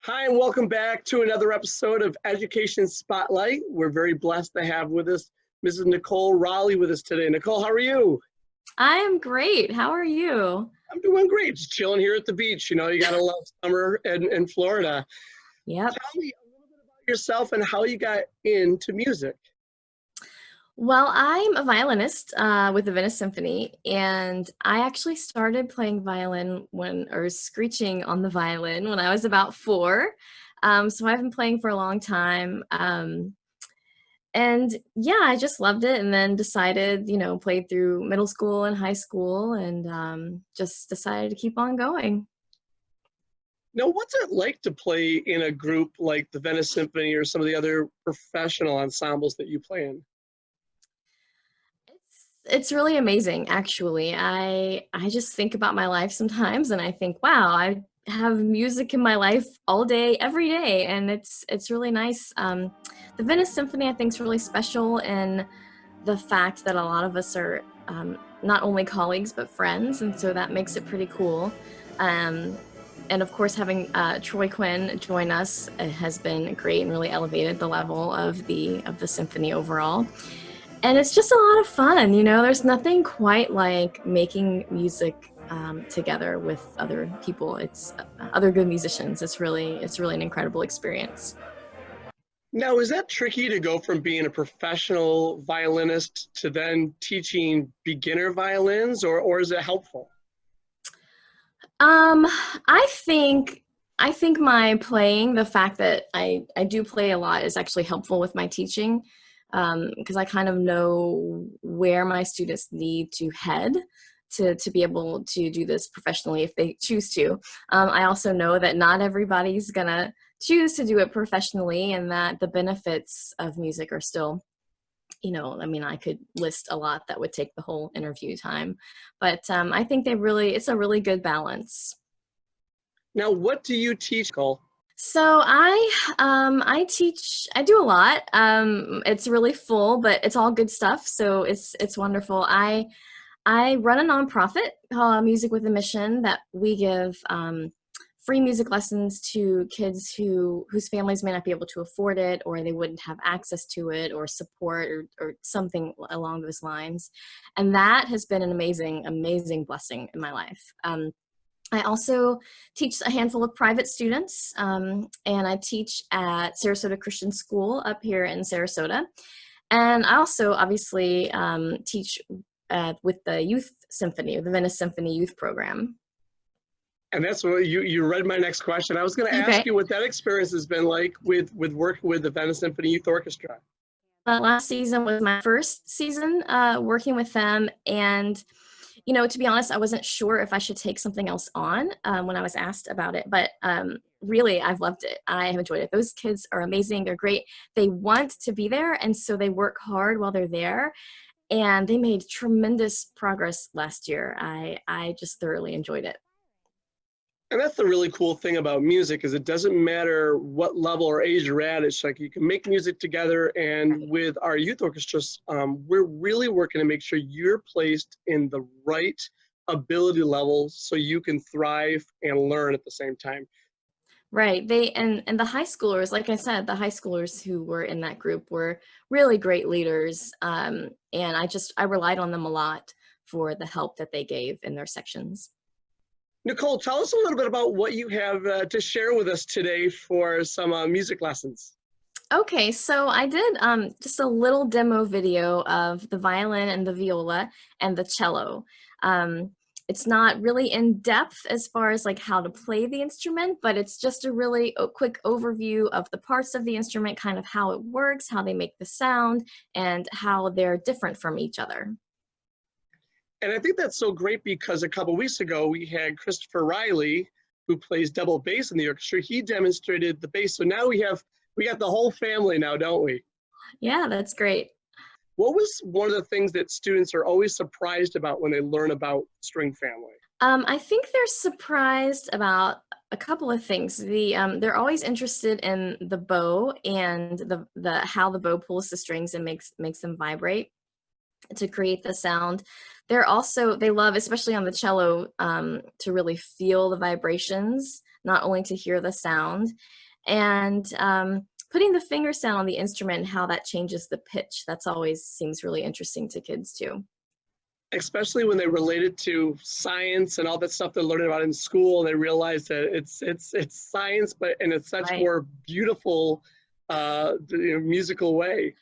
Hi, and welcome back to another episode of Education Spotlight. We're very blessed to have with us Mrs. Nicole Rawley with us today. Nicole, how are you? I am great. How are you? I'm doing great. Just chilling here at the beach. You know, you gotta love summer in Florida. Yep. Tell me a little bit about yourself and how you got into music. Well, I'm a violinist with the Venice Symphony, and I actually started playing violin or screeching on the violin when I was about 4. So I've been playing for a long time. And yeah, I just loved it and then decided, played through middle school and high school and just decided to keep on going. Now, what's it like to play in a group like the Venice Symphony or some of the other professional ensembles that you play in? It's really amazing, actually. I just think about my life sometimes and I think, wow, I have music in my life all day, every day, and it's really nice. The Venice Symphony, I think, is really special in the fact that a lot of us are not only colleagues but friends, and so that makes it pretty cool. And of course, having Troy Quinn join us has been great and really elevated the level of the symphony overall. And it's just a lot of fun, there's nothing quite like making music together with other people. It's other good musicians. It's really an incredible experience. Now, is that tricky to go from being a professional violinist to then teaching beginner violins, or is it helpful? I think my playing, the fact that I do play a lot, is actually helpful with my teaching. Because I kind of know where my students need to head to be able to do this professionally if they choose to. I also know that not everybody's gonna choose to do it professionally, and that the benefits of music are still, I could list a lot that would take the whole interview time, but I think it's a really good balance. Now, what do you teach, Cole? So I teach. I do a lot. It's really full, but it's all good stuff. So it's wonderful. I run a nonprofit called Music with a Mission that we give free music lessons to kids whose families may not be able to afford it, or they wouldn't have access to it, or support, or something along those lines. And that has been an amazing blessing in my life. I also teach a handful of private students, and I teach at Sarasota Christian School up here in Sarasota. And I also obviously teach with the Youth Symphony, the Venice Symphony Youth Program. And that's what you read my next question. I was going to ask you what that experience has been like with working with the Venice Symphony Youth Orchestra. Last season was my first season working with them, and to be honest, I wasn't sure if I should take something else on when I was asked about it, but really, I've loved it. I have enjoyed it. Those kids are amazing. They're great. They want to be there, and so they work hard while they're there, and they made tremendous progress last year. I just thoroughly enjoyed it. And that's the really cool thing about music, is it doesn't matter what level or age you're at. It's like you can make music together. And with our youth orchestras, we're really working to make sure you're placed in the right ability level so you can thrive and learn at the same time. Right. And the high schoolers, like I said, the high schoolers who were in that group were really great leaders. And I relied on them a lot for the help that they gave in their sections. Nicole, tell us a little bit about what you have to share with us today for some music lessons. Okay, so I did just a little demo video of the violin and the viola and the cello. It's not really in depth as far as like how to play the instrument, but it's just a really quick overview of the parts of the instrument, kind of how it works, how they make the sound, and how they're different from each other. And I think that's so great because a couple weeks ago we had Christopher Riley, who plays double bass in the orchestra. He demonstrated the bass. So now we got the whole family now, don't we? Yeah, that's great. What was one of the things that students are always surprised about when they learn about string family? I think they're surprised about a couple of things. They're always interested in the bow and the how the bow pulls the strings and makes them vibrate to create the sound. They love, especially on the cello, to really feel the vibrations, not only to hear the sound. And putting the finger sound on the instrument and how that changes the pitch, that's always seems really interesting to kids too. Especially when they relate it to science and all that stuff they're learning about in school. They realize that it's science, but in a such Right. more beautiful, musical way.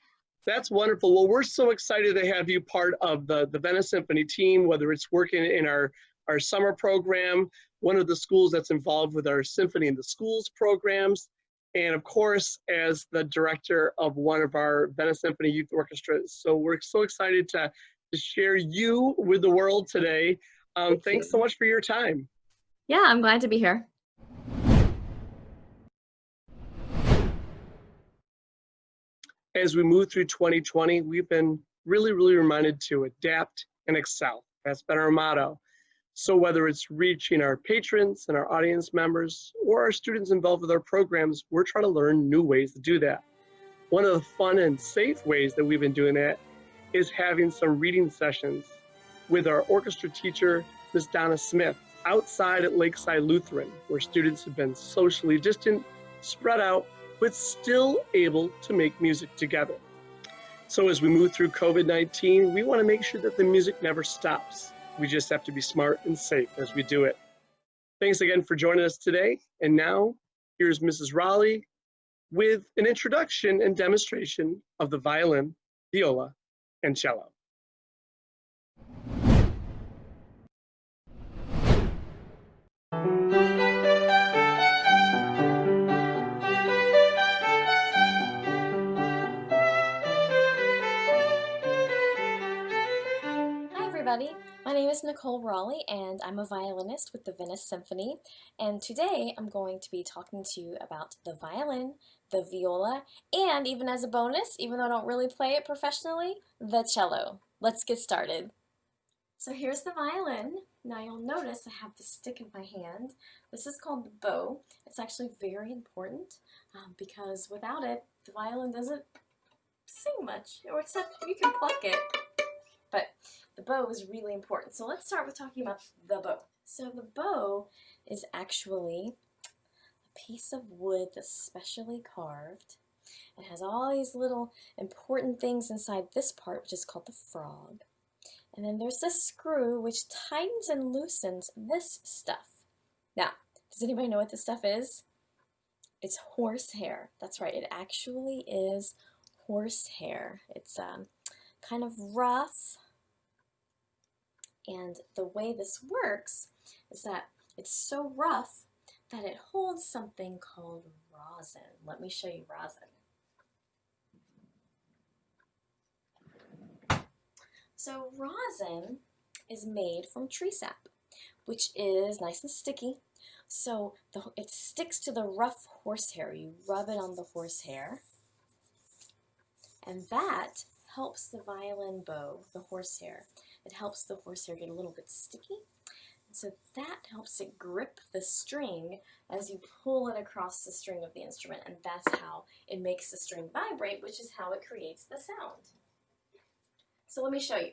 That's wonderful. Well, we're so excited to have you part of the Venice Symphony team, whether it's working in our summer program, one of the schools that's involved with our Symphony in the Schools programs, and of course, as the director of one of our Venice Symphony Youth Orchestras. So we're so excited to share you with the world today. Thanks so much for your time. Yeah, I'm glad to be here. As we move through 2020, we've been really reminded to adapt and excel. That's been our motto. So whether it's reaching our patrons and our audience members or our students involved with our programs, we're trying to learn new ways to do that. One of the fun and safe ways that we've been doing that is having some reading sessions with our orchestra teacher, Ms. Donna Smith, outside at Lakeside Lutheran, where students have been socially distant, spread out, but still able to make music together. So as we move through COVID-19, we want to make sure that the music never stops. We just have to be smart and safe as we do it. Thanks again for joining us today. And now, here's Mrs. Rawley with an introduction and demonstration of the violin, viola, and cello. Hi everybody, my name is Nicole Rawley and I'm a violinist with the Venice Symphony, and today I'm going to be talking to you about the violin, the viola, and even as a bonus, even though I don't really play it professionally, the cello. Let's get started. So here's the violin. Now you'll notice I have the stick in my hand. This is called the bow. It's actually very important because without it, the violin doesn't sing much, or except you can pluck it. But the bow is really important. So let's start with talking about the bow. So the bow is actually a piece of wood that's specially carved. It has all these little important things inside this part, which is called the frog. And then there's this screw which tightens and loosens this stuff. Now, does anybody know what this stuff is? It's horsehair. That's right, it actually is horsehair. It's kind of rough. And the way this works is that it's so rough that it holds something called rosin. Let me show you rosin. So rosin is made from tree sap, which is nice and sticky. So it sticks to the rough horsehair. You rub it on the horsehair, and that helps the violin bow, the horsehair. It helps the horsehair get a little bit sticky. And so that helps it grip the string as you pull it across the string of the instrument, and that's how it makes the string vibrate, which is how it creates the sound. So let me show you.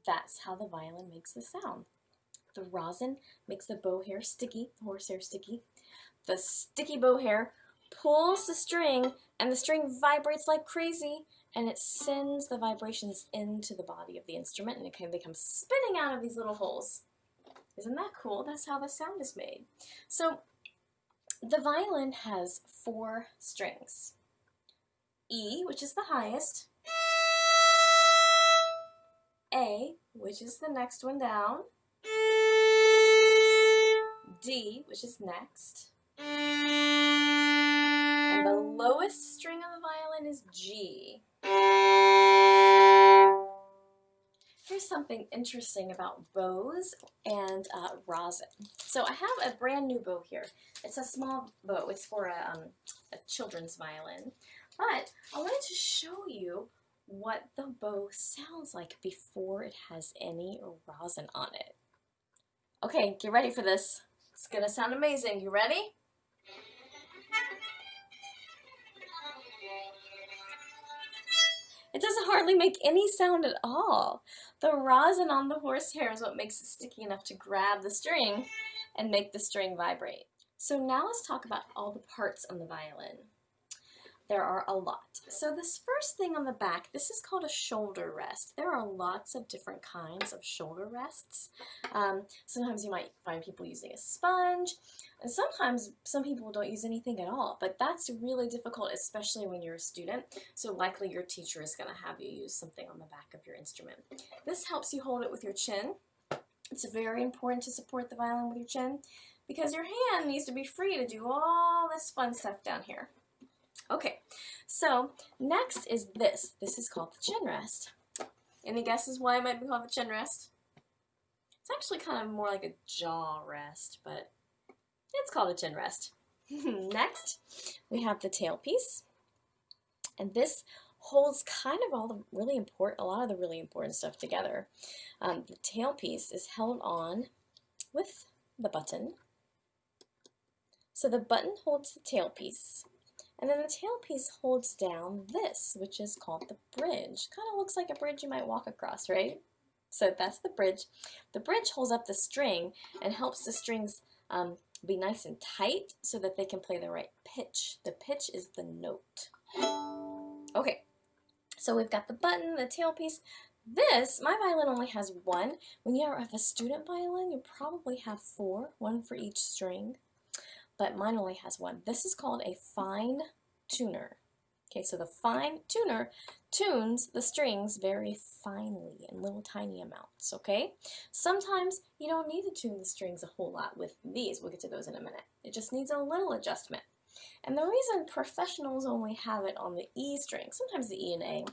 That's how the violin makes the sound. The rosin makes the bow hair sticky, the horsehair sticky. The sticky bow hair pulls the string, and the string vibrates like crazy, and it sends the vibrations into the body of the instrument, and they come spinning out of these little holes. Isn't that cool? That's how the sound is made. So the violin has 4 strings. E, which is the highest. A, which is the next one down. D, which is next. And the lowest string on the violin is G. Here's something interesting about bows and rosin. So I have a brand new bow here. It's a small bow. It's for a children's violin. But I wanted to show you what the bow sounds like before it has any rosin on it. Okay, get ready for this. It's gonna sound amazing. You ready? It doesn't hardly make any sound at all. The rosin on the horsehair is what makes it sticky enough to grab the string and make the string vibrate. So now let's talk about all the parts on the violin. There are a lot. So this first thing on the back, this is called a shoulder rest. There are lots of different kinds of shoulder rests. Sometimes you might find people using a sponge, and sometimes some people don't use anything at all, but that's really difficult, especially when you're a student. So likely your teacher is going to have you use something on the back of your instrument. This helps you hold it with your chin. It's very important to support the violin with your chin because your hand needs to be free to do all this fun stuff down here. Okay, so next is this. This is called the chin rest. Any guesses why it might be called the chin rest? It's actually kind of more like a jaw rest, but it's called a chin rest. Next, we have the tailpiece. And this holds kind of all the really important, a lot of the really important stuff together. The tailpiece is held on with the button. So the button holds the tailpiece. And then the tailpiece holds down this, which is called the bridge. Kind of looks like a bridge you might walk across, right? So that's the bridge. The bridge holds up the string and helps the strings be nice and tight so that they can play the right pitch. The pitch is the note. Okay, so we've got the button, the tailpiece. This, my violin only has one. When you have a student violin, you probably have four, one for each string. But mine only has one. This is called a fine tuner. Okay, so the fine tuner tunes the strings very finely in little tiny amounts, okay? Sometimes you don't need to tune the strings a whole lot with these. We'll get to those in a minute. It just needs a little adjustment. And the reason professionals only have it on the E string, sometimes the E and A,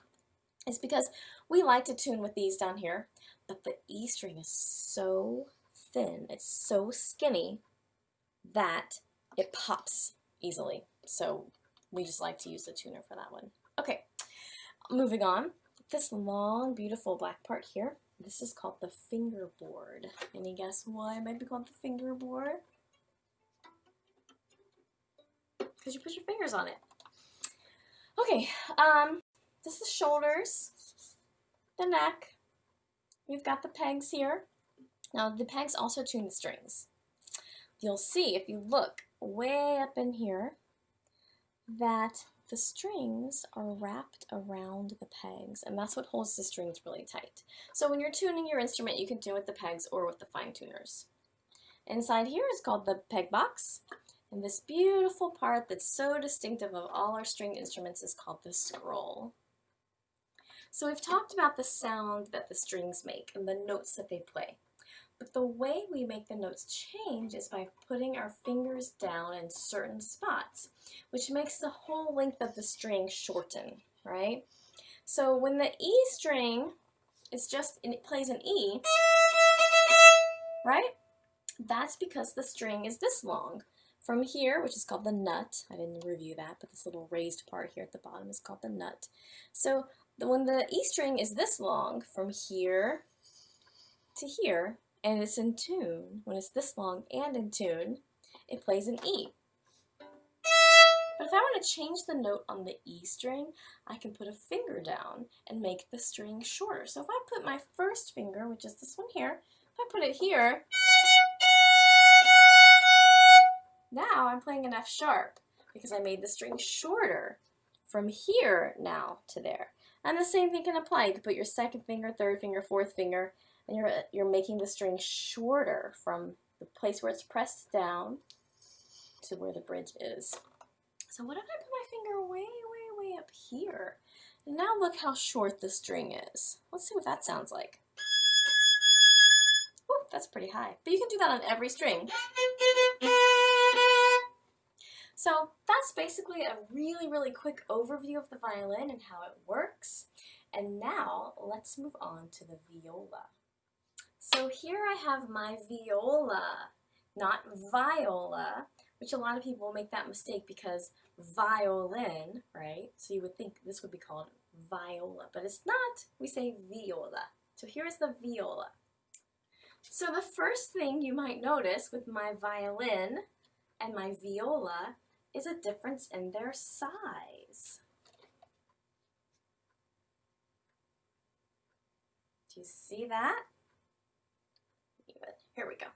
is because we like to tune with these down here, but the E string is so thin, it's so skinny that it pops easily. So we just like to use the tuner for that one. Okay, moving on. This long, beautiful black part here, this is called the fingerboard. Any guess why it might be called the fingerboard? Because you put your fingers on it. Okay, this is the shoulders, the neck. We've got the pegs here. Now the pegs also tune the strings. You'll see if you look way up in here that the strings are wrapped around the pegs, and that's what holds the strings really tight. So when you're tuning your instrument, you can tune with the pegs or with the fine tuners. Inside here is called the peg box, and this beautiful part that's so distinctive of all our stringed instruments is called the scroll. So we've talked about the sound that the strings make and the notes that they play. But the way we make the notes change is by putting our fingers down in certain spots, which makes the whole length of the string shorten, right? So when the E string is just, and it plays an E, right? That's because the string is this long. From here, which is called the nut, I didn't review that, but this little raised part here at the bottom is called the nut. So when the E string is this long, from here to here, and it's in tune, when it's this long and in tune, it plays an E. But if I want to change the note on the E string, I can put a finger down and make the string shorter. So if I put my first finger, which is this one here, if I put it here, now I'm playing an F sharp because I made the string shorter from here now to there. And the same thing can apply. You can put your second finger, third finger, fourth finger, and you're making the string shorter from the place where it's pressed down to where the bridge is. So what if I put my finger way, way, way up here? And now look how short the string is. Let's see what that sounds like. Ooh, that's pretty high. But you can do that on every string. So that's basically a really, really quick overview of the violin and how it works. And now let's move on to the viola. So here I have my viola, not viola, which a lot of people make that mistake because violin, right? So you would think this would be called viola, but it's not. We say viola. So here's the viola. So the first thing you might notice with my violin and my viola is a difference in their size. Do you see that? Here we go.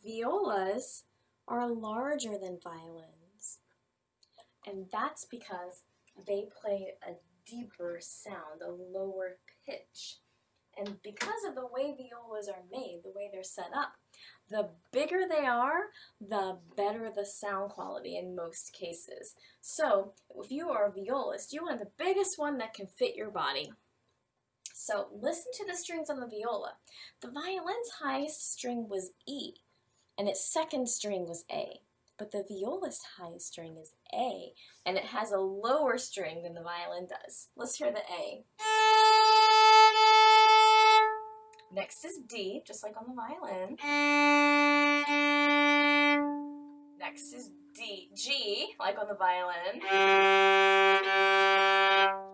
Violas are larger than violins, and that's because they play a deeper sound, a lower pitch. And because of the way violas are made, the way they're set up, the bigger they are, the better the sound quality in most cases. So if you are a violist, you want the biggest one that can fit your body. So listen to the strings on the viola. The violin's highest string was E, and its second string was A. But the viola's highest string is A, and it has a lower string than the violin does. Let's hear the A. Next is D, just like on the violin. Next is G, like on the violin.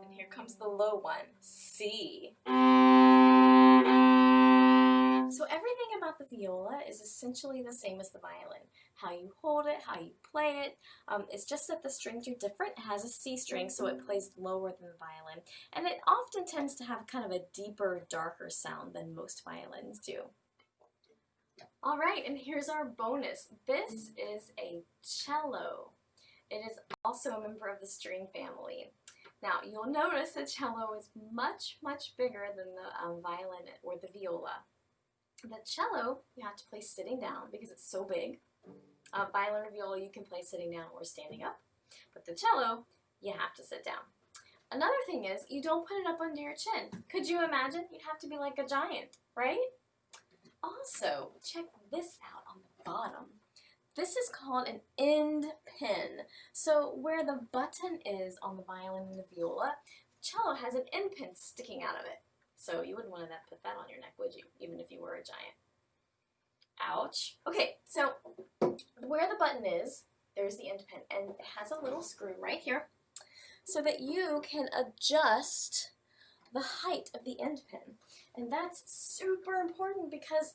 And here comes the low one, C. So everything about the viola is essentially the same as the violin. How you hold it, how you play it. It's just that the strings are different. It has a C string, so it plays lower than the violin. And it often tends to have kind of a deeper, darker sound than most violins do. All right, and here's our bonus. This is a cello. It is also a member of the string family. Now, you'll notice the cello is much, much bigger than the violin or the viola. The cello, you have to play sitting down because it's so big. Violin or viola, you can play sitting down or standing up. But the cello, you have to sit down. Another thing is, you don't put it up under your chin. Could you imagine? You'd have to be like a giant, right? Also, check this out on the bottom. This is called an end pin. So where the button is on the violin and the viola, the cello has an end pin sticking out of it. So you wouldn't want to put that on your neck, would you? Even if you were a giant. Ouch. Okay, so where the button is, there's the end pin, and it has a little screw right here so that you can adjust the height of the end pin. And that's super important because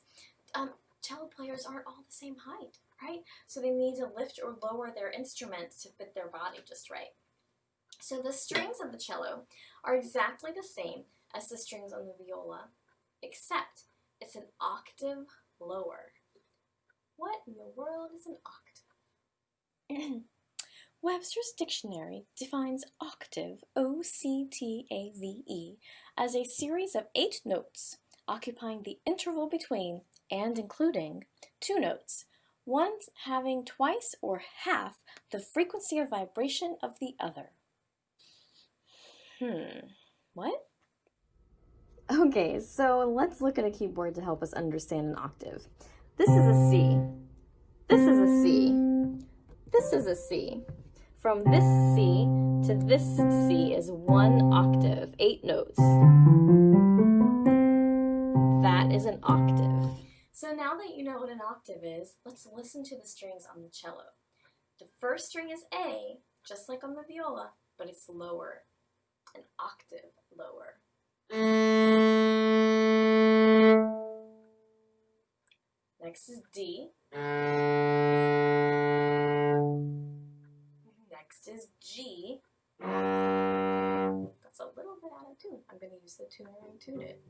cello players aren't all the same height, right? So they need to lift or lower their instruments to fit their body just right. So the strings of the cello are exactly the same as the strings on the viola, except it's an octave lower. What in the world is an octave? Webster's Dictionary defines octave, O-C-T-A-V-E, as a series of 8 notes occupying the interval between and including 2 notes, one having twice or half the frequency of vibration of the other. What? Okay, so let's look at a keyboard to help us understand an octave. This is a C. This is a C. This is a C. From this C to this C is 1 octave, 8 notes. That is an octave. So now that you know what an octave is, let's listen to the strings on the cello. The first string is A, just like on the viola, but it's lower, an octave lower. Next is D. Next is G. That's a little bit out of tune. I'm going to use the tuner and tune it.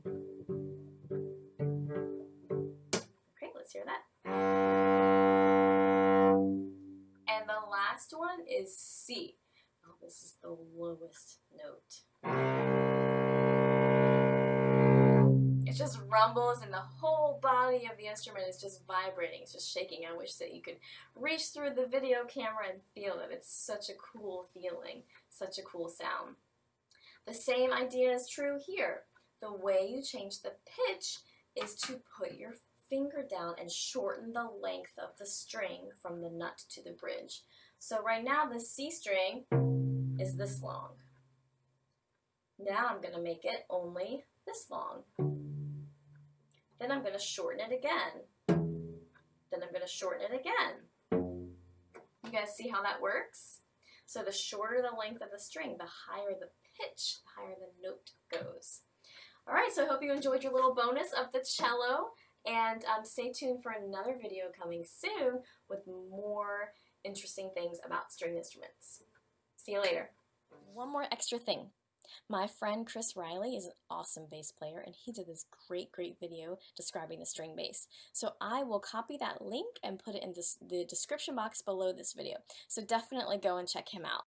Okay, let's hear that. And the last one is C. Oh, this is the lowest note. It just rumbles and the whole body of the instrument is just vibrating. It's just shaking. I wish that you could reach through the video camera and feel it. It's such a cool feeling, such a cool sound. The same idea is true here. The way you change the pitch is to put your finger down and shorten the length of the string from the nut to the bridge. So right now the C string is this long. Now I'm going to make it only this long. Then I'm going to shorten it again. Then I'm going to shorten it again. You guys see how that works? So the shorter the length of the string, the higher the pitch, the higher the note goes. All right, so I hope you enjoyed your little bonus of the cello, and stay tuned for another video coming soon with more interesting things about string instruments. See you later. One more extra thing. My friend Chris Riley is an awesome bass player, and he did this great video describing the string bass. So I will copy that link and put it in the description box below this video. So definitely go and check him out.